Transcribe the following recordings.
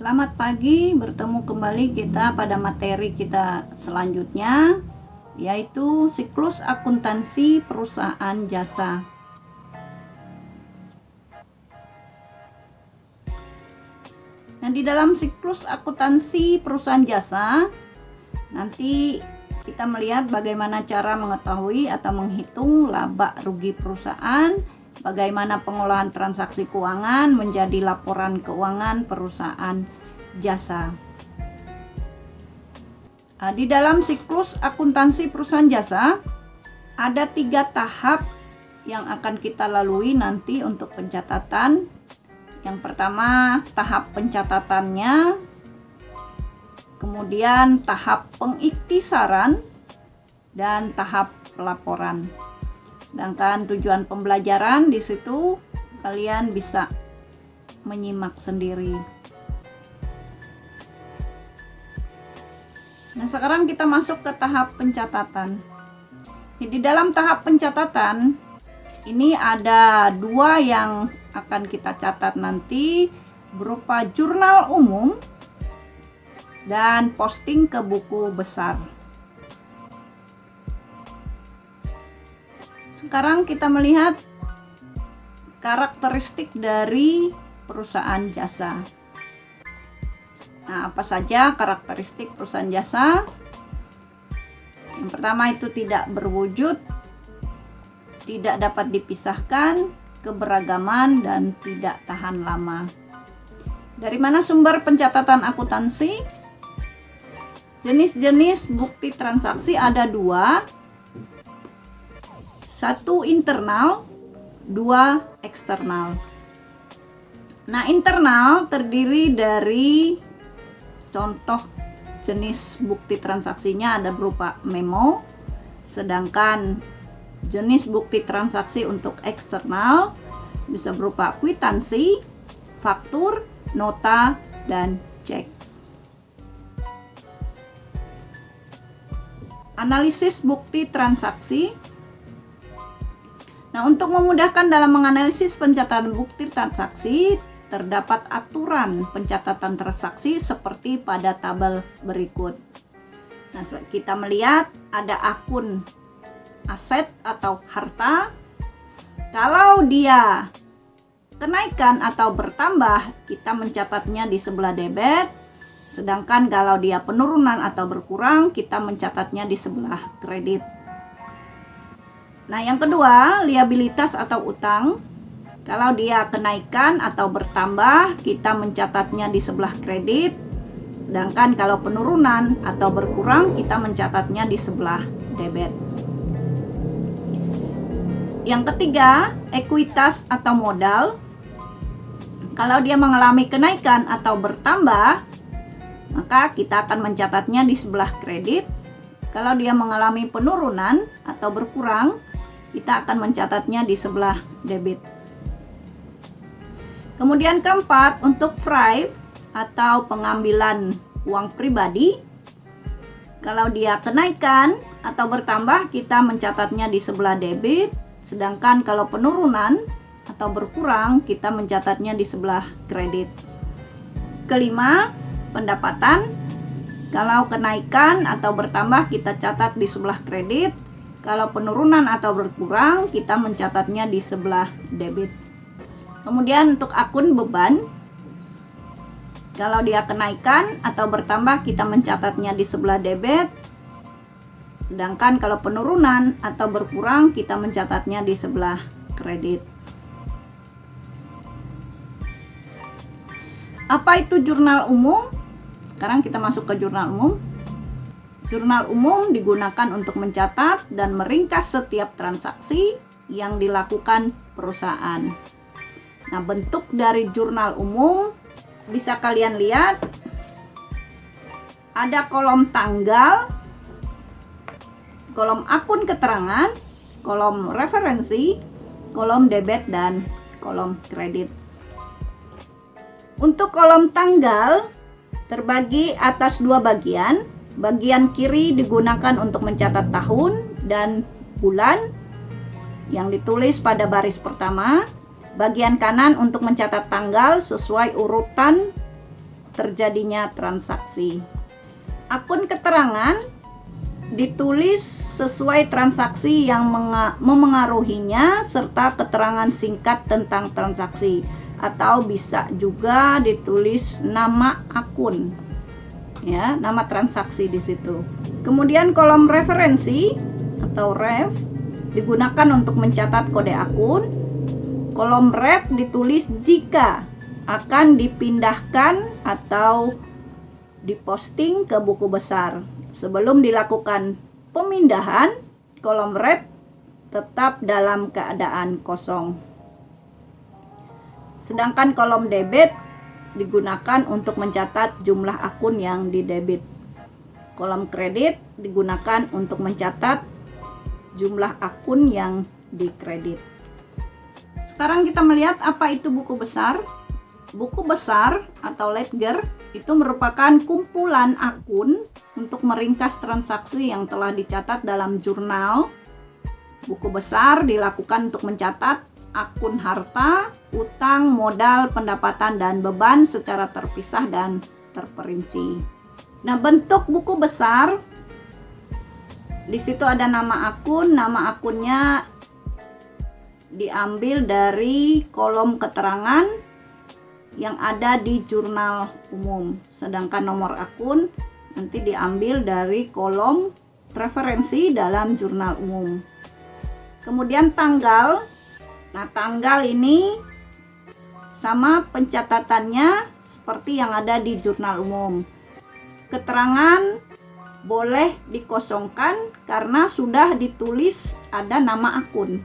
Selamat pagi, bertemu kembali kita pada materi kita selanjutnya, yaitu siklus akuntansi perusahaan jasa. Nah, di dalam siklus akuntansi perusahaan jasa, nanti kita melihat bagaimana cara mengetahui atau menghitung laba rugi perusahaan, bagaimana pengolahan transaksi keuangan menjadi laporan keuangan perusahaan jasa. Di dalam siklus akuntansi perusahaan jasa, ada 3 tahap yang akan kita lalui nanti untuk pencatatan. Yang pertama, tahap pencatatannya, kemudian tahap pengiktisaran, dan tahap pelaporan. Sedangkan tujuan pembelajaran di situ kalian bisa menyimak sendiri. Nah, sekarang kita masuk ke tahap pencatatan. Di dalam tahap pencatatan ini ada 2 yang akan kita catat nanti, berupa jurnal umum dan posting ke buku besar. Sekarang kita melihat karakteristik dari perusahaan jasa. Nah, apa saja karakteristik perusahaan jasa? Yang pertama itu tidak berwujud, tidak dapat dipisahkan, keberagaman, dan tidak tahan lama. Dari mana sumber pencatatan akuntansi? Jenis-jenis bukti transaksi ada 2. 1 internal, 2 eksternal. Nah, internal terdiri dari contoh jenis bukti transaksinya ada berupa memo, sedangkan jenis bukti transaksi untuk eksternal bisa berupa kwitansi, faktur, nota, dan cek. Analisis bukti transaksi. Nah, untuk memudahkan dalam menganalisis pencatatan bukti transaksi, terdapat aturan pencatatan transaksi seperti pada tabel berikut. Nah, kita melihat ada akun aset atau harta. Kalau dia kenaikan atau bertambah, kita mencatatnya di sebelah debit. Sedangkan kalau dia penurunan atau berkurang, kita mencatatnya di sebelah kredit. Nah, yang kedua, liabilitas atau utang. Kalau dia kenaikan atau bertambah, kita mencatatnya di sebelah kredit. Sedangkan kalau penurunan atau berkurang, kita mencatatnya di sebelah debit. Yang ketiga, ekuitas atau modal. Kalau dia mengalami kenaikan atau bertambah, maka kita akan mencatatnya di sebelah kredit. Kalau dia mengalami penurunan atau berkurang, kita akan mencatatnya di sebelah debit. Kemudian keempat, untuk FRIV atau pengambilan uang pribadi. Kalau dia kenaikan atau bertambah, kita mencatatnya di sebelah debit. Sedangkan kalau penurunan atau berkurang, kita mencatatnya di sebelah kredit. Kelima, pendapatan. Kalau kenaikan atau bertambah, kita catat di sebelah kredit. Kalau penurunan atau berkurang, kita mencatatnya di sebelah debit. Kemudian untuk akun beban, kalau dia kenaikan atau bertambah, kita mencatatnya di sebelah debit. Sedangkan kalau penurunan atau berkurang, kita mencatatnya di sebelah kredit. Apa itu jurnal umum? Sekarang kita masuk ke jurnal umum. Jurnal umum digunakan untuk mencatat dan meringkas setiap transaksi yang dilakukan perusahaan. Nah, bentuk dari jurnal umum bisa kalian lihat. Ada kolom tanggal, kolom akun keterangan, kolom referensi, kolom debit, dan kolom kredit. Untuk kolom tanggal terbagi atas 2 bagian. Bagian kiri digunakan untuk mencatat tahun dan bulan yang ditulis pada baris pertama. Bagian kanan untuk mencatat tanggal sesuai urutan terjadinya transaksi. Akun keterangan ditulis sesuai transaksi yang memengaruhinya serta keterangan singkat tentang transaksi, atau bisa juga ditulis nama akun, ya, nama transaksi di situ. Kemudian kolom referensi atau ref digunakan untuk mencatat kode akun. Kolom ref ditulis jika akan dipindahkan atau diposting ke buku besar. Sebelum dilakukan pemindahan, kolom ref tetap dalam keadaan kosong. Sedangkan kolom debit digunakan untuk mencatat jumlah akun yang didebit. Kolom kredit digunakan untuk mencatat jumlah akun yang dikredit. Sekarang kita melihat apa itu buku besar. Buku besar atau ledger itu merupakan kumpulan akun untuk meringkas transaksi yang telah dicatat dalam jurnal. Buku besar dilakukan untuk mencatat akun harta, utang, modal, pendapatan, dan beban secara terpisah dan terperinci. Nah, bentuk buku besar, di situ ada nama akun. Nama akunnya diambil dari kolom keterangan yang ada di jurnal umum. Sedangkan nomor akun nanti diambil dari kolom referensi dalam jurnal umum. Kemudian tanggal. Nah, tanggal ini sama pencatatannya seperti yang ada di jurnal umum. Keterangan boleh dikosongkan karena sudah ditulis ada nama akun.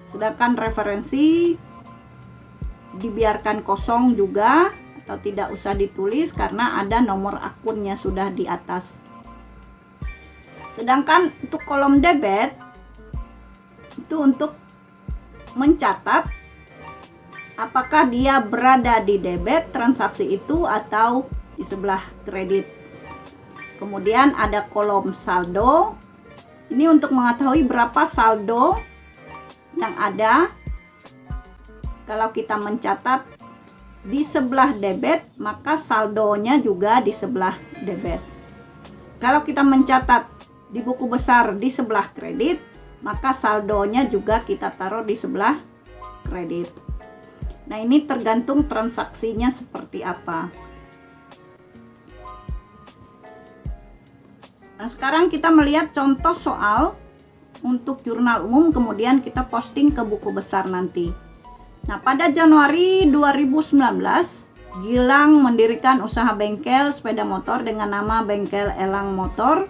Sedangkan referensi dibiarkan kosong juga atau tidak usah ditulis karena ada nomor akunnya sudah di atas. Sedangkan untuk kolom debit itu untuk mencatat apakah dia berada di debit transaksi itu atau di sebelah kredit. Kemudian ada kolom saldo. Ini untuk mengetahui berapa saldo yang ada. Kalau kita mencatat di sebelah debit, maka saldonya juga di sebelah debit. Kalau kita mencatat di buku besar di sebelah kredit, maka saldonya juga kita taruh di sebelah kredit. Nah, ini tergantung transaksinya seperti apa. Nah, sekarang kita melihat contoh soal untuk jurnal umum, kemudian kita posting ke buku besar nanti. Nah, pada Januari 2019, Gilang mendirikan usaha bengkel sepeda motor dengan nama Bengkel Elang Motor.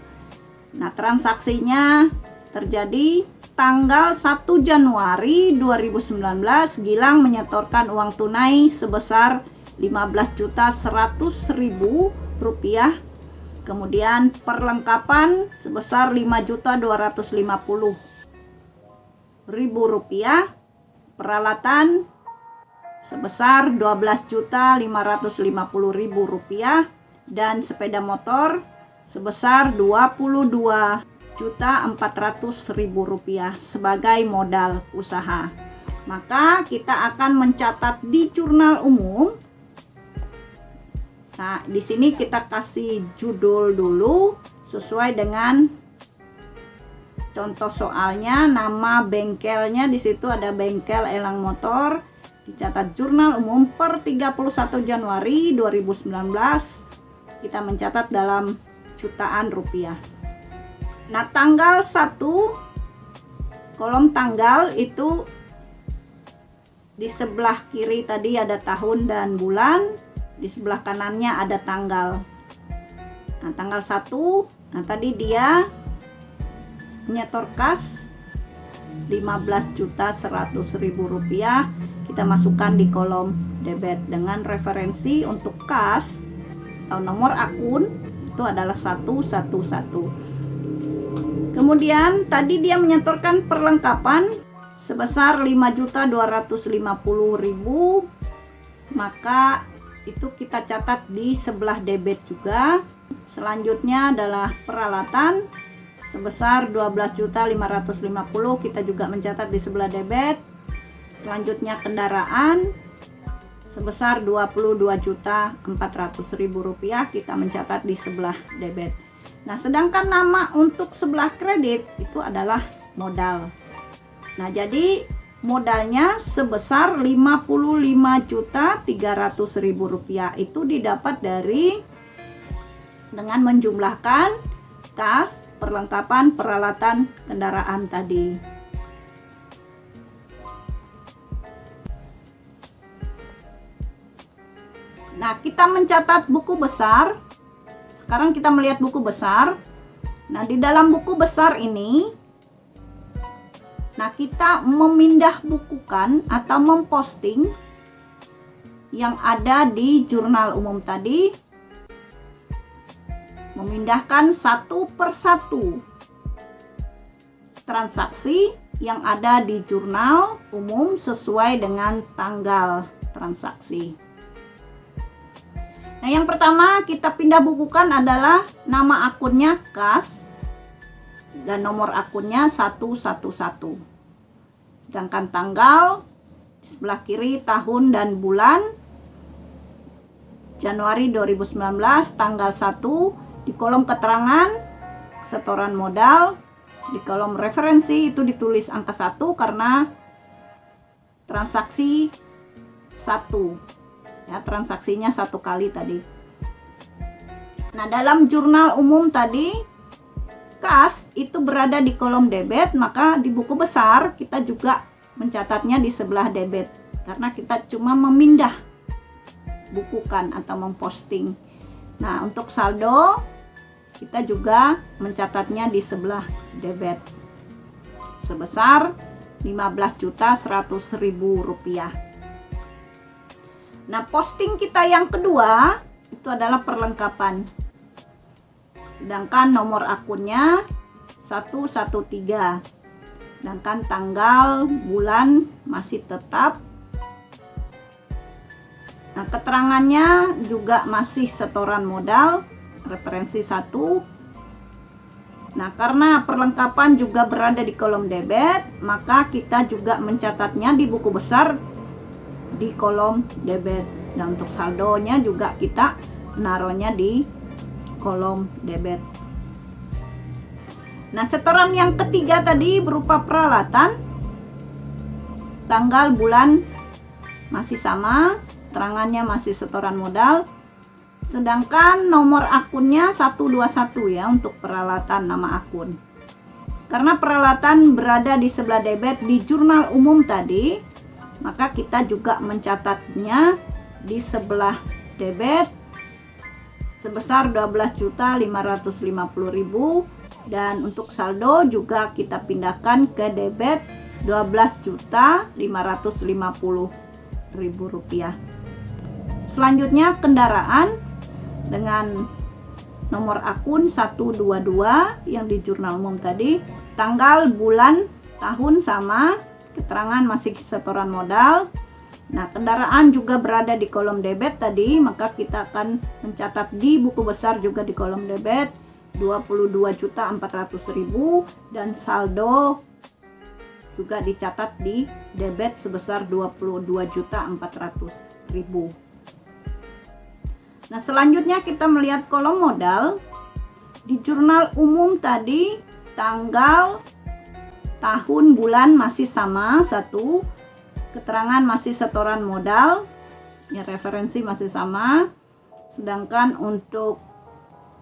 Nah, transaksinya terjadi tanggal 1 Januari 2019. Gilang menyetorkan uang tunai sebesar 15.100.000 rupiah. Kemudian perlengkapan sebesar 5.250.000 rupiah. Peralatan sebesar 12.550.000 rupiah dan sepeda motor sebesar 22.400.000 rupiah sebagai modal usaha. Maka kita akan mencatat di jurnal umum. Nah, di sini kita kasih judul dulu sesuai dengan contoh soalnya. Nama bengkelnya di situ ada Bengkel Elang Motor. Dicatat jurnal umum per 31 Januari 2019. Kita mencatat dalam jutaan rupiah. Nah, tanggal 1, kolom tanggal itu di sebelah kiri tadi ada tahun dan bulan, di sebelah kanannya ada tanggal. Nah, tanggal 1, nah tadi dia menyetor kas 15.100.000 rupiah. Kita masukkan di kolom debit dengan referensi untuk kas atau nomor akun itu adalah 111. Kemudian tadi dia menyetorkan perlengkapan sebesar 5.250.000, maka itu kita catat di sebelah debit juga. Selanjutnya adalah peralatan sebesar 12.550.000, kita juga mencatat di sebelah debit. Selanjutnya kendaraan sebesar Rp22.400.000 kita mencatat di sebelah debit. Nah, sedangkan nama untuk sebelah kredit itu adalah modal. Nah, jadi modalnya sebesar Rp55.300.000 itu didapat dengan menjumlahkan kas, perlengkapan peralatan kendaraan tadi. Nah, kita mencatat buku besar. Sekarang kita melihat buku besar. Nah, di dalam buku besar ini, kita memindah bukukan atau memposting yang ada di jurnal umum tadi, memindahkan satu persatu transaksi yang ada di jurnal umum sesuai dengan tanggal transaksi. Nah, yang pertama kita pindah bukukan adalah nama akunnya kas dan nomor akunnya 111. Sedangkan tanggal di sebelah kiri tahun dan bulan Januari 2019 tanggal 1 di kolom keterangan setoran modal, di kolom referensi itu ditulis angka 1 karena transaksi 1. Ya, transaksinya 1 kali tadi. Nah, dalam jurnal umum tadi kas itu berada di kolom debit, maka di buku besar kita juga mencatatnya di sebelah debit karena kita cuma memindah bukukan atau memposting. Nah, untuk saldo kita juga mencatatnya di sebelah debit sebesar Rp15.100.000. Nah, posting kita yang kedua itu adalah perlengkapan. Sedangkan nomor akunnya 113. Sedangkan tanggal, bulan masih tetap. Nah, keterangannya juga masih setoran modal, referensi 1. Nah, karena perlengkapan juga berada di kolom debit, maka kita juga mencatatnya di buku besar di kolom debit. Dan untuk saldonya juga kita naruhnya di kolom debit. Nah, setoran yang ketiga tadi berupa peralatan, tanggal, bulan masih sama, terangannya masih setoran modal. Sedangkan nomor akunnya 121 ya untuk peralatan nama akun. Karena peralatan berada di sebelah debit di jurnal umum tadi, maka kita juga mencatatnya di sebelah debit sebesar Rp12.550.000 dan untuk saldo juga kita pindahkan ke debit Rp12.550.000. Selanjutnya kendaraan dengan nomor akun 122 yang di jurnal umum tadi, tanggal, bulan, tahun sama, keterangan masih setoran modal. Nah, kendaraan juga berada di kolom debit tadi, maka kita akan mencatat di buku besar juga di kolom debit Rp22.400.000 dan saldo juga dicatat di debit sebesar Rp22.400.000. Nah, selanjutnya kita melihat kolom modal. Di jurnal umum tadi tanggal, tahun, bulan masih sama 1, keterangan masih setoran modal, ya referensi masih sama. Sedangkan untuk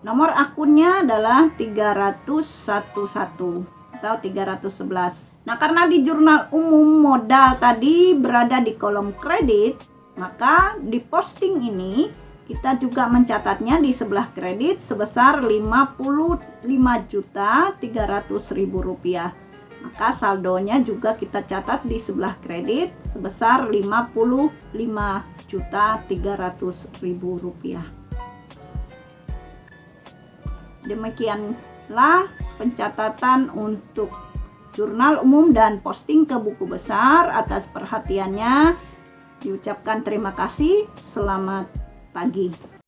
nomor akunnya adalah 311 atau 311. Nah, karena di jurnal umum modal tadi berada di kolom kredit, maka di posting ini kita juga mencatatnya di sebelah kredit sebesar Rp55.300.000. Maka saldonya juga kita catat di sebelah kredit sebesar Rp55.300.000. Demikianlah pencatatan untuk jurnal umum dan posting ke buku besar. Atas perhatiannya diucapkan terima kasih. Selamat pagi.